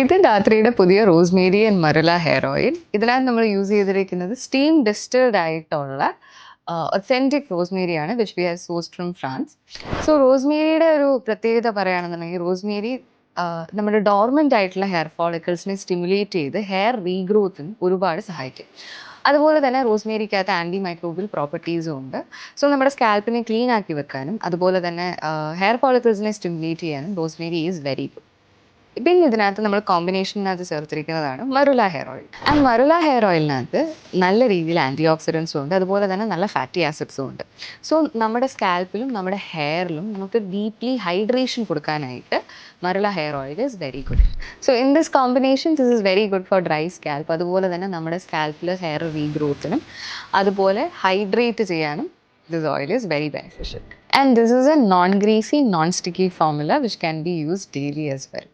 ഇത് ധാത്രിയുടെ പുതിയ rosemary and marula hair oil. ഇതിനകത്ത് നമ്മൾ യൂസ് ചെയ്തിരിക്കുന്നത് സ്റ്റീം ഡിസ്റ്റിൽഡ് ആയിട്ടുള്ള ഒത്തൻറ്റിക് റോസ്മേരിയാണ്, which we have sourced from France. So റോസ്മേരിയുടെ ഒരു പ്രത്യേകത പറയുകയാണെന്നുണ്ടെങ്കിൽ, റോസ്മേരി നമ്മുടെ ഡോർമെൻ്റ് ആയിട്ടുള്ള ഹെയർ ഫോളിക്കിൾസിനെ സ്റ്റിമുലേറ്റ് ചെയ്ത് ഹെയർ റീഗ്രോത്തിന് ഒരുപാട് സഹായിക്കും. അതുപോലെ തന്നെ റോസ്മേരിക്കകത്ത് ആൻറ്റി മൈക്രോബിയൽ പ്രോപ്പർട്ടീസും ഉണ്ട്. സോ നമ്മുടെ സ്കാൽപ്പിനെ ക്ലീൻ ആക്കി വെക്കാനും അതുപോലെ തന്നെ ഹെയർ ഫോളിക്കിൾസിനെ സ്റ്റിമുലേറ്റ് ചെയ്യാനും റോസ്മേരി ഈസ് വെരി ഗുഡ്. പിന്നെ ഇതിനകത്ത് നമ്മൾ കോമ്പിനേഷനകത്ത് ചേർത്തിരിക്കുന്നതാണ് മറുല hair oil. And marula hair ഓയിലിനകത്ത് നല്ല രീതിയിൽ ആൻറ്റി ഓക്സിഡൻസും ഉണ്ട്, അതുപോലെ തന്നെ നല്ല ഫാറ്റി ആസിഡ്സും ഉണ്ട്. സോ നമ്മുടെ സ്കാൽപ്പിലും നമ്മുടെ ഹെയറിലും നമുക്ക് ഡീപ്ലി ഹൈഡ്രേഷൻ കൊടുക്കാനായിട്ട് marula hair oil is very good. So in this combination this is very good for dry scalp. അതുപോലെ തന്നെ നമ്മുടെ സ്കാൽപ്പിൽ ഹെയർ റീഗ്രോത്തിനും അതുപോലെ ഹൈഡ്രേറ്റ് ചെയ്യാനും this oil is very beneficial. And this is a non-greasy, non-sticky formula which can be used daily as well.